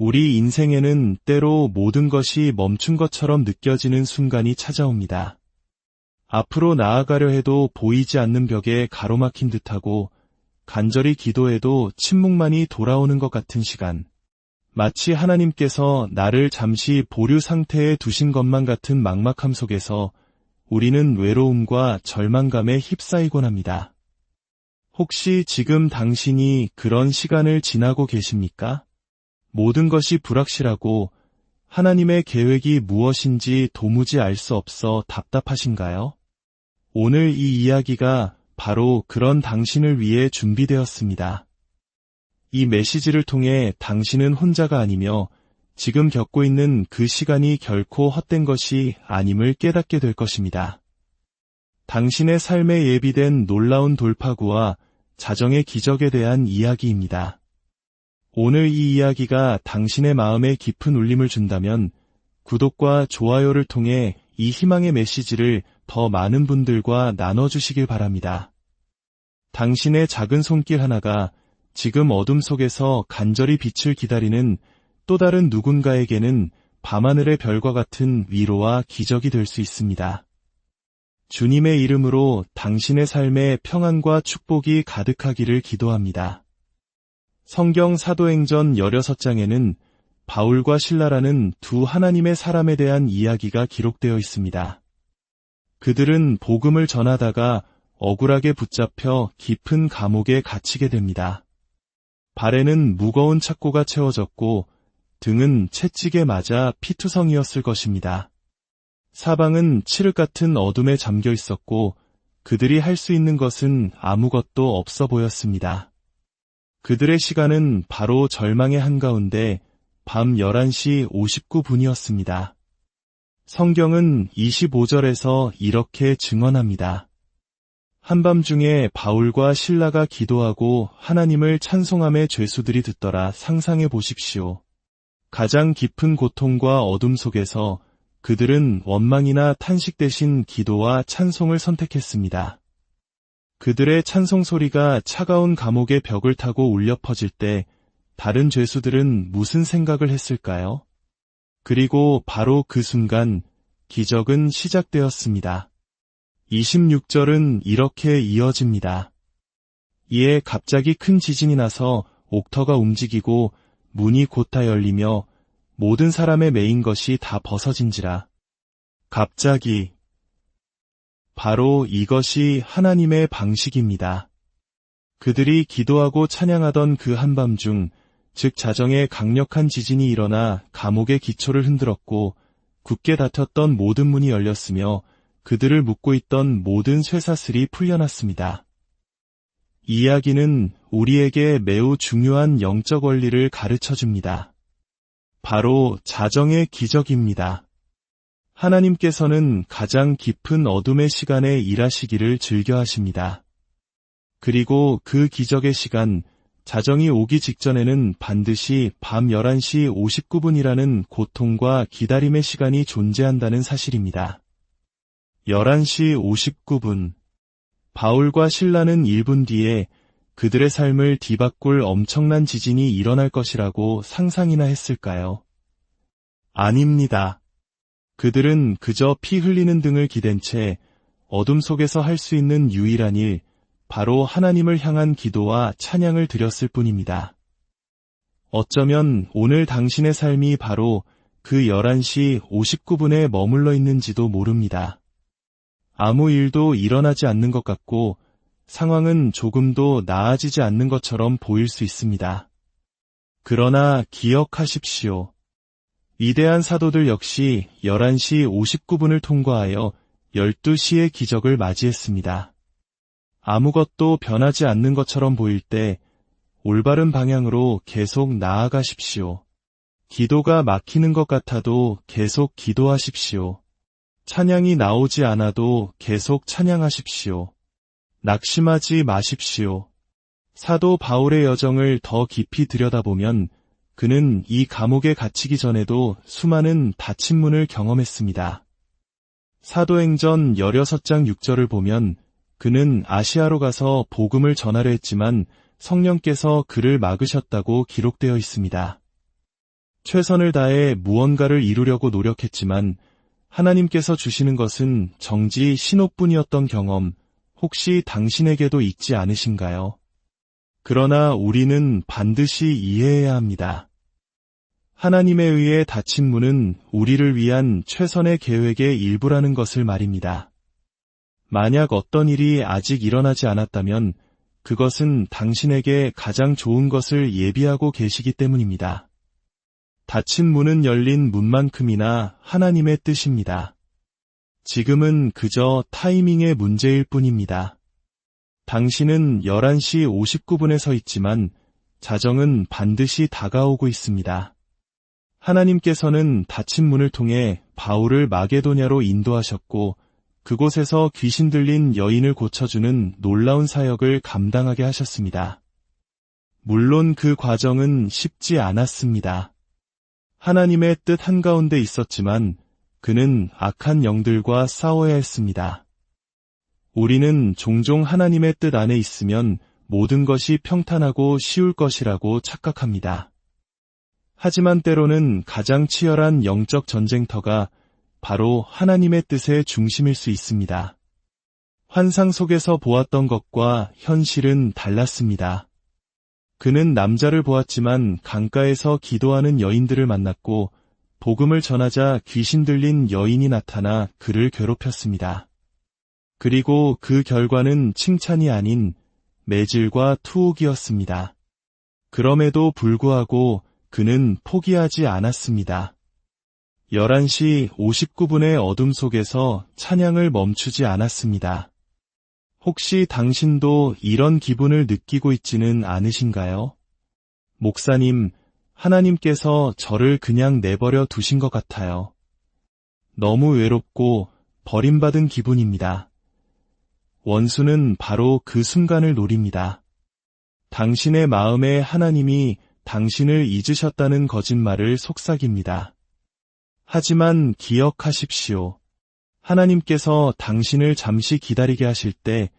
우리 인생에는 때로 모든 것이 멈춘 것처럼 느껴지는 순간이 찾아옵니다. 앞으로 나아가려 해도 보이지 않는 벽에 가로막힌 듯하고 간절히 기도해도 침묵만이 돌아오는 것 같은 시간. 마치 하나님께서 나를 잠시 보류 상태에 두신 것만 같은 막막함 속에서 우리는 외로움과 절망감에 휩싸이곤 합니다. 혹시 지금 당신이 그런 시간을 지나고 계십니까? 모든 것이 불확실하고 하나님의 계획이 무엇인지 도무지 알 수 없어 답답하신가요? 오늘 이 이야기가 바로 그런 당신을 위해 준비되었습니다. 이 메시지를 통해 당신은 혼자가 아니며 지금 겪고 있는 그 시간이 결코 헛된 것이 아님을 깨닫게 될 것입니다. 당신의 삶에 예비된 놀라운 돌파구와 자정의 기적에 대한 이야기입니다. 오늘 이 이야기가 당신의 마음에 깊은 울림을 준다면 구독과 좋아요를 통해 이 희망의 메시지를 더 많은 분들과 나눠주시길 바랍니다. 당신의 작은 손길 하나가 지금 어둠 속에서 간절히 빛을 기다리는 또 다른 누군가에게는 밤하늘의 별과 같은 위로와 기적이 될 수 있습니다. 주님의 이름으로 당신의 삶에 평안과 축복이 가득하기를 기도합니다. 성경 사도행전 16장에는 바울과 실라라는 두 하나님의 사람에 대한 이야기가 기록되어 있습니다. 그들은 복음을 전하다가 억울하게 붙잡혀 깊은 감옥에 갇히게 됩니다. 발에는 무거운 착고가 채워졌고 등은 채찍에 맞아 피투성이었을 것입니다. 사방은 칠흑 같은 어둠에 잠겨 있었고 그들이 할 수 있는 것은 아무것도 없어 보였습니다. 그들의 시간은 바로 절망의 한가운데 밤 11시 59분이었습니다. 성경은 25절에서 이렇게 증언합니다. 한밤중에 바울과 실라가 기도하고 하나님을 찬송함에 죄수들이 듣더라. 상상해 보십시오. 가장 깊은 고통과 어둠 속에서 그들은 원망이나 탄식 대신 기도와 찬송을 선택했습니다. 그들의 찬송 소리가 차가운 감옥의 벽을 타고 울려 퍼질 때 다른 죄수들은 무슨 생각을 했을까요? 그리고 바로 그 순간 기적은 시작되었습니다. 26절은 이렇게 이어집니다. 이에 갑자기 큰 지진이 나서 옥터가 움직이고 문이 곧 다 열리며 모든 사람의 매인 것이 다 벗어진지라. 갑자기. 바로 이것이 하나님의 방식입니다. 그들이 기도하고 찬양하던 그 한밤중, 즉 자정에 강력한 지진이 일어나 감옥의 기초를 흔들었고 굳게 닫혔던 모든 문이 열렸으며 그들을 묶고 있던 모든 쇠사슬이 풀려났습니다. 이 이야기는 우리에게 매우 중요한 영적 원리를 가르쳐줍니다. 바로 자정의 기적입니다. 하나님께서는 가장 깊은 어둠의 시간에 일하시기를 즐겨하십니다. 그리고 그 기적의 시간, 자정이 오기 직전에는 반드시 밤 11시 59분이라는 고통과 기다림의 시간이 존재한다는 사실입니다. 11시 59분. 바울과 실라는 1분 뒤에 그들의 삶을 뒤바꿀 엄청난 지진이 일어날 것이라고 상상이나 했을까요? 아닙니다. 그들은 그저 피 흘리는 등을 기댄 채 어둠 속에서 할 수 있는 유일한 일, 바로 하나님을 향한 기도와 찬양을 드렸을 뿐입니다. 어쩌면 오늘 당신의 삶이 바로 그 11시 59분에 머물러 있는지도 모릅니다. 아무 일도 일어나지 않는 것 같고 상황은 조금도 나아지지 않는 것처럼 보일 수 있습니다. 그러나 기억하십시오. 위대한 사도들 역시 11시 59분을 통과하여 12시의 기적을 맞이했습니다. 아무것도 변하지 않는 것처럼 보일 때 올바른 방향으로 계속 나아가십시오. 기도가 막히는 것 같아도 계속 기도하십시오. 찬양이 나오지 않아도 계속 찬양하십시오. 낙심하지 마십시오. 사도 바울의 여정을 더 깊이 들여다보면 그는 이 감옥에 갇히기 전에도 수많은 닫힌 문을 경험했습니다. 사도행전 16장 6절을 보면 그는 아시아로 가서 복음을 전하려 했지만 성령께서 그를 막으셨다고 기록되어 있습니다. 최선을 다해 무언가를 이루려고 노력했지만 하나님께서 주시는 것은 정지 신호뿐이었던 경험, 혹시 당신에게도 있지 않으신가요? 그러나 우리는 반드시 이해해야 합니다. 하나님에 의해 닫힌 문은 우리를 위한 최선의 계획의 일부라는 것을 말입니다. 만약 어떤 일이 아직 일어나지 않았다면 그것은 당신에게 가장 좋은 것을 예비하고 계시기 때문입니다. 닫힌 문은 열린 문만큼이나 하나님의 뜻입니다. 지금은 그저 타이밍의 문제일 뿐입니다. 당신은 11시 59분에 서 있지만 자정은 반드시 다가오고 있습니다. 하나님께서는 닫힌 문을 통해 바울을 마게도냐로 인도하셨고 그곳에서 귀신 들린 여인을 고쳐주는 놀라운 사역을 감당하게 하셨습니다. 물론 그 과정은 쉽지 않았습니다. 하나님의 뜻 한가운데 있었지만 그는 악한 영들과 싸워야 했습니다. 우리는 종종 하나님의 뜻 안에 있으면 모든 것이 평탄하고 쉬울 것이라고 착각합니다. 하지만 때로는 가장 치열한 영적 전쟁터가 바로 하나님의 뜻의 중심일 수 있습니다. 환상 속에서 보았던 것과 현실은 달랐습니다. 그는 남자를 보았지만 강가에서 기도하는 여인들을 만났고 복음을 전하자 귀신 들린 여인이 나타나 그를 괴롭혔습니다. 그리고 그 결과는 칭찬이 아닌 매질과 투옥이었습니다. 그럼에도 불구하고 그는 포기하지 않았습니다. 11시 59분의 어둠 속에서 찬양을 멈추지 않았습니다. 혹시 당신도 이런 기분을 느끼고 있지는 않으신가요? 목사님, 하나님께서 저를 그냥 내버려 두신 것 같아요. 너무 외롭고 버림받은 기분입니다. 원수는 바로 그 순간을 노립니다. 당신의 마음에 하나님이 당신을 잊으셨다는 거짓말을 속삭입니다. 하지만 기억하십시오. 하나님께서 당신을 잠시 기다리게 하실 때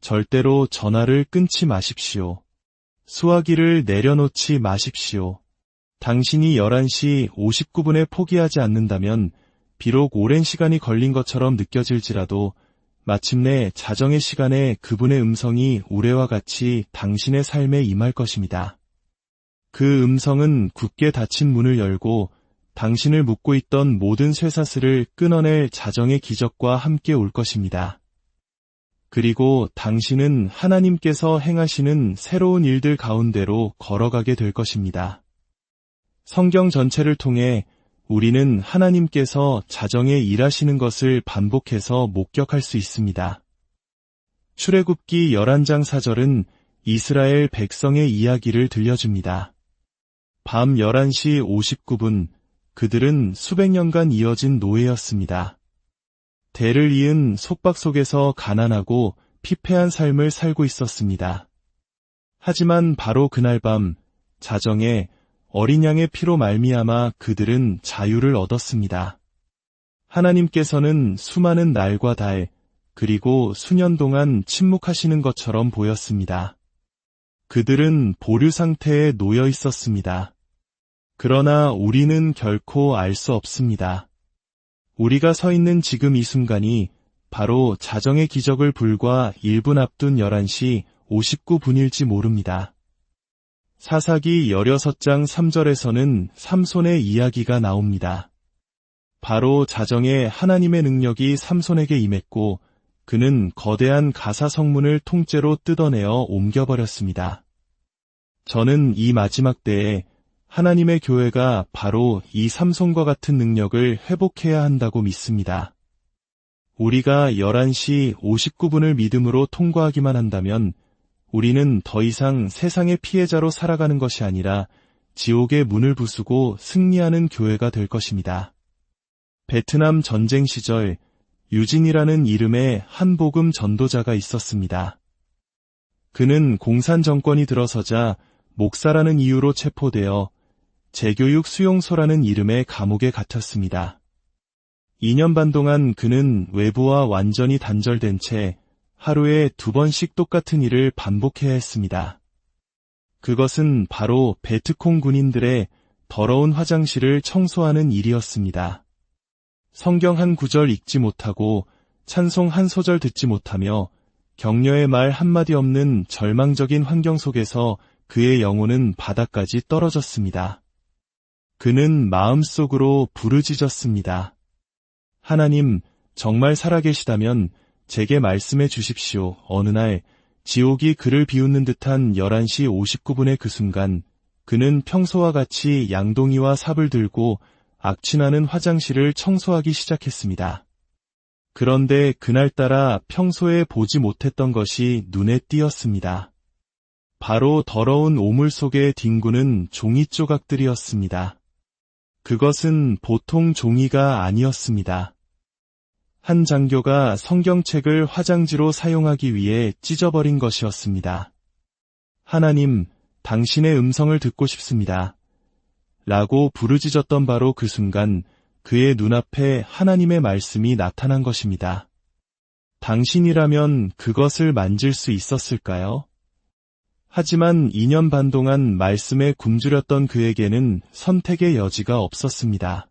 절대로 전화를 끊지 마십시오. 수화기를 내려놓지 마십시오. 당신이 11시 59분에 포기하지 않는다면 비록 오랜 시간이 걸린 것처럼 느껴질지라도 마침내 자정의 시간에 그분의 음성이 우레와 같이 당신의 삶에 임할 것입니다. 그 음성은 굳게 닫힌 문을 열고 당신을 묶고 있던 모든 쇠사슬을 끊어낼 자정의 기적과 함께 올 것입니다. 그리고 당신은 하나님께서 행하시는 새로운 일들 가운데로 걸어가게 될 것입니다. 성경 전체를 통해 우리는 하나님께서 자정에 일하시는 것을 반복해서 목격할 수 있습니다. 출애굽기 11장 4절은 이스라엘 백성의 이야기를 들려줍니다. 밤 11시 59분 그들은 수백 년간 이어진 노예였습니다. 대를 이은 속박 속에서 가난하고 피폐한 삶을 살고 있었습니다. 하지만 바로 그날 밤 자정에 어린 양의 피로 말미암아 그들은 자유를 얻었습니다. 하나님께서는 수많은 날과 달 그리고 수년 동안 침묵하시는 것처럼 보였습니다. 그들은 보류 상태에 놓여 있었습니다. 그러나 우리는 결코 알 수 없습니다. 우리가 서 있는 지금 이 순간이 바로 자정의 기적을 불과 1분 앞둔 11시 59분일지 모릅니다. 사사기 16장 3절에서는 삼손의 이야기가 나옵니다. 바로 자정에 하나님의 능력이 삼손에게 임했고 그는 거대한 가사 성문을 통째로 뜯어내어 옮겨버렸습니다. 저는 이 마지막 때에 하나님의 교회가 바로 이 삼손과 같은 능력을 회복해야 한다고 믿습니다. 우리가 11시 59분을 믿음으로 통과하기만 한다면 우리는 더 이상 세상의 피해자로 살아가는 것이 아니라 지옥의 문을 부수고 승리하는 교회가 될 것입니다. 베트남 전쟁 시절 유진이라는 이름의 한 복음 전도자가 있었습니다. 그는 공산 정권이 들어서자 목사라는 이유로 체포되어 재교육 수용소라는 이름의 감옥에 갇혔습니다. 2년 반 동안 그는 외부와 완전히 단절된 채 하루에 2번씩 똑같은 일을 반복해야 했습니다. 그것은 바로 베트콩 군인들의 더러운 화장실을 청소하는 일이었습니다. 성경 한 구절 읽지 못하고 찬송 한 소절 듣지 못하며 격려의 말 한마디 없는 절망적인 환경 속에서 그의 영혼은 바닥까지 떨어졌습니다. 그는 마음속으로 부르짖었습니다. 하나님, 정말 살아계시다면 제게 말씀해 주십시오. 어느 날 지옥이 그를 비웃는 듯한 11시 59분의 그 순간 그는 평소와 같이 양동이와 삽을 들고 악취나는 화장실을 청소하기 시작했습니다. 그런데 그날따라 평소에 보지 못했던 것이 눈에 띄었습니다. 바로 더러운 오물 속에 뒹구는 종이 조각들이었습니다. 그것은 보통 종이가 아니었습니다. 한 장교가 성경책을 화장지로 사용하기 위해 찢어버린 것이었습니다. 하나님, 당신의 음성을 듣고 싶습니다. 라고 부르짖었던 바로 그 순간 그의 눈앞에 하나님의 말씀이 나타난 것입니다. 당신이라면 그것을 만질 수 있었을까요? 하지만 2년 반 동안 말씀에 굶주렸던 그에게는 선택의 여지가 없었습니다.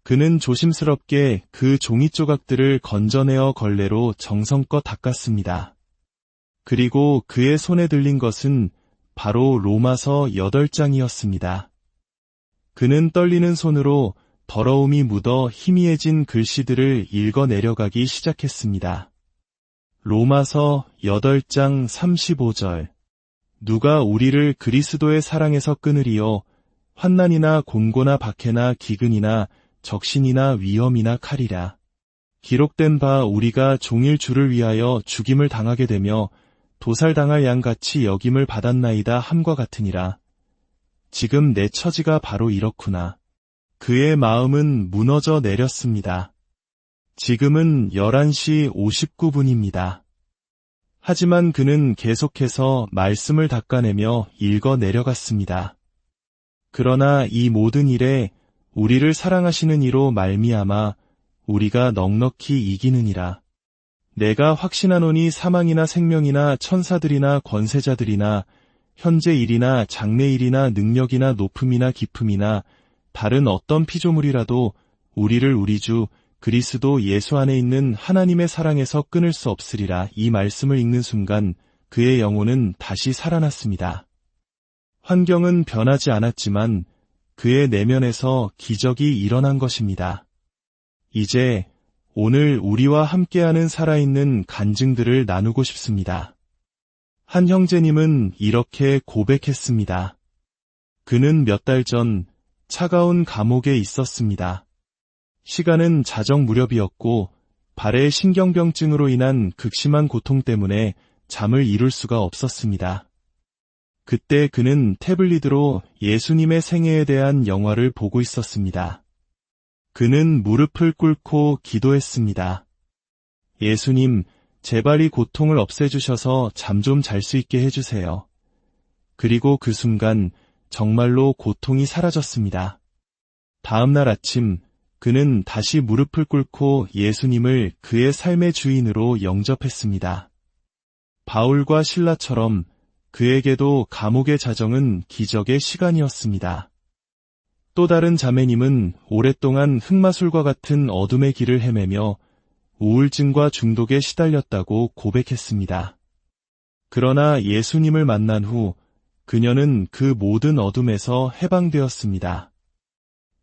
그는 조심스럽게 그 종이 조각들을 건져내어 걸레로 정성껏 닦았습니다. 그리고 그의 손에 들린 것은 바로 로마서 8장이었습니다. 그는 떨리는 손으로 더러움이 묻어 희미해진 글씨들을 읽어 내려가기 시작했습니다. 로마서 8장 35절. 누가 우리를 그리스도의 사랑에서 끊으리요? 환난이나 곤고나 박해나 기근이나 적신이나 위험이나 칼이라. 기록된 바 우리가 종일 주를 위하여 죽임을 당하게 되며 도살당할 양같이 여김을 받았나이다 함과 같으니라. 지금 내 처지가 바로 이렇구나. 그의 마음은 무너져 내렸습니다. 지금은 11시 59분입니다. 하지만 그는 계속해서 말씀을 닦아내며 읽어 내려갔습니다. 그러나 이 모든 일에 우리를 사랑하시는 이로 말미암아 우리가 넉넉히 이기느니라. 내가 확신하노니 사망이나 생명이나 천사들이나 권세자들이나 현재 일이나 장래 일이나 능력이나 높음이나 깊음이나 다른 어떤 피조물이라도 우리를 우리 주 그리스도 예수 안에 있는 하나님의 사랑에서 끊을 수 없으리라. 이 말씀을 읽는 순간 그의 영혼은 다시 살아났습니다. 환경은 변하지 않았지만 그의 내면에서 기적이 일어난 것입니다. 이제 오늘 우리와 함께하는 살아있는 간증들을 나누고 싶습니다. 한 형제님은 이렇게 고백했습니다. 그는 몇 달 전 차가운 감옥에 있었습니다. 시간은 자정 무렵이었고 발의 신경병증으로 인한 극심한 고통 때문에 잠을 이룰 수가 없었습니다. 그때 그는 태블릿으로 예수님의 생애에 대한 영화를 보고 있었습니다. 그는 무릎을 꿇고 기도했습니다. 예수님, 제발 이 고통을 없애주셔서 잠 좀 잘 수 있게 해주세요. 그리고 그 순간 정말로 고통이 사라졌습니다. 다음 날 아침 그는 다시 무릎을 꿇고 예수님을 그의 삶의 주인으로 영접했습니다. 바울과 실라처럼 그에게도 감옥의 자정은 기적의 시간이었습니다. 또 다른 자매님은 오랫동안 흑마술과 같은 어둠의 길을 헤매며 우울증과 중독에 시달렸다고 고백했습니다. 그러나 예수님을 만난 후 그녀는 그 모든 어둠에서 해방되었습니다.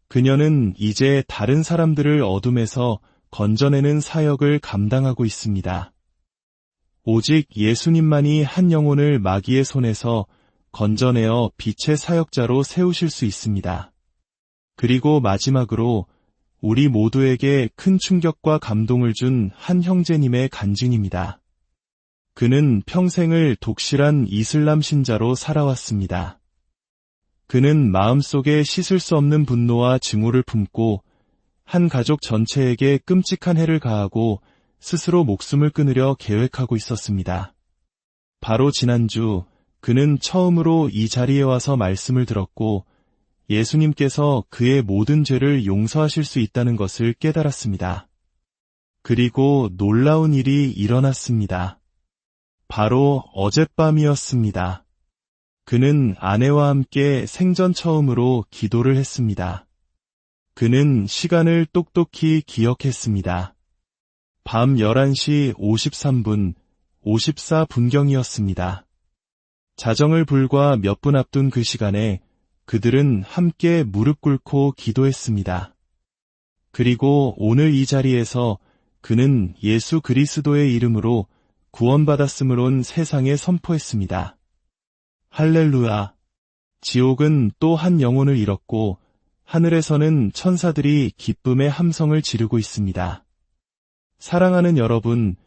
그녀는 이제 다른 사람들을 어둠에서 건져내는 사역을 감당하고 있습니다. 오직 예수님만이 한 영혼을 마귀의 손에서 건져내어 빛의 사역자로 세우실 수 있습니다. 그리고 마지막으로 우리 모두에게 큰 충격과 감동을 준 한 형제님의 간증입니다. 그는 평생을 독실한 이슬람 신자로 살아왔습니다. 그는 마음속에 씻을 수 없는 분노와 증오를 품고 한 가족 전체에게 끔찍한 해를 가하고 스스로 목숨을 끊으려 계획하고 있었습니다. 바로 지난주 그는 처음으로 이 자리에 와서 말씀을 들었고 예수님께서 그의 모든 죄를 용서하실 수 있다는 것을 깨달았습니다. 그리고 놀라운 일이 일어났습니다. 바로 어젯밤이었습니다. 그는 아내와 함께 생전 처음으로 기도를 했습니다. 그는 시간을 똑똑히 기억했습니다. 밤 11시 53분, 54분경이었습니다. 자정을 불과 몇 분 앞둔 그 시간에 그들은 함께 무릎 꿇고 기도했습니다. 그리고 오늘 이 자리에서 그는 예수 그리스도의 이름으로 구원받았음을 온 세상에 선포했습니다. 할렐루야! 지옥은 또 한 영혼을 잃었고 하늘에서는 천사들이 기쁨의 함성을 지르고 있습니다. 사랑하는 여러분,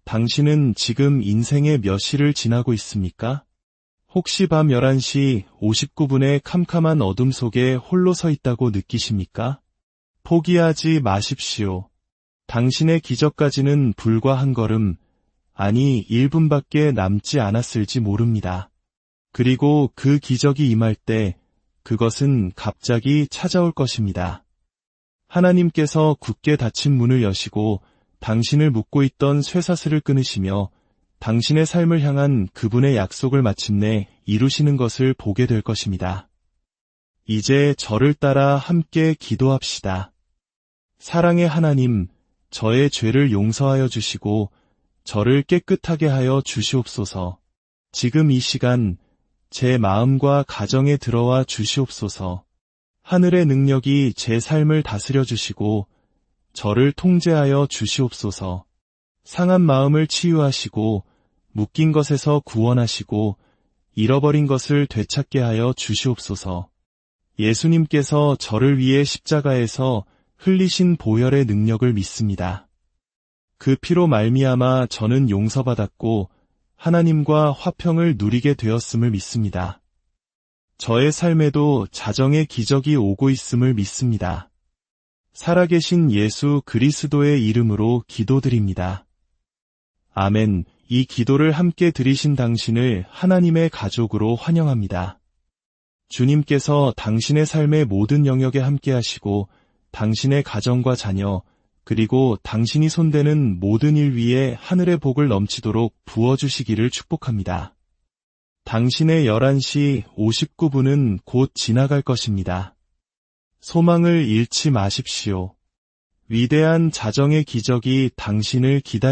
당신은 지금 인생의 몇 시를 지나고 있습니까? 혹시 밤 11시 59분의 캄캄한 어둠 속에 홀로 서 있다고 느끼십니까? 포기하지 마십시오. 당신의 기적까지는 불과 한 걸음, 아니 1분밖에 남지 않았을지 모릅니다. 그리고 그 기적이 임할 때 그것은 갑자기 찾아올 것입니다. 하나님께서 굳게 닫힌 문을 여시고 당신을 묶고 있던 쇠사슬을 끊으시며 당신의 삶을 향한 그분의 약속을 마침내 이루시는 것을 보게 될 것입니다. 이제 저를 따라 함께 기도합시다. 사랑의 하나님, 저의 죄를 용서하여 주시고 저를 깨끗하게 하여 주시옵소서. 지금 이 시간 제 마음과 가정에 들어와 주시옵소서. 하늘의 능력이 제 삶을 다스려 주시고 저를 통제하여 주시옵소서. 상한 마음을 치유하시고 묶인 것에서 구원하시고 잃어버린 것을 되찾게 하여 주시옵소서. 예수님께서 저를 위해 십자가에서 흘리신 보혈의 능력을 믿습니다. 그 피로 말미암아 저는 용서받았고 하나님과 화평을 누리게 되었음을 믿습니다. 저의 삶에도 자정의 기적이 오고 있음을 믿습니다. 살아계신 예수 그리스도의 이름으로 기도드립니다. 아멘. 이 기도를 함께 드리신 당신을 하나님의 가족으로 환영합니다. 주님께서 당신의 삶의 모든 영역에 함께 하시고 당신의 가정과 자녀, 그리고 당신이 손대는 모든 일 위에 하늘의 복을 넘치도록 부어주시기를 축복합니다. 당신의 11시 59분은 곧 지나갈 것입니다. 소망을 잃지 마십시오. 위대한 자정의 기적이 당신을 기다립니다.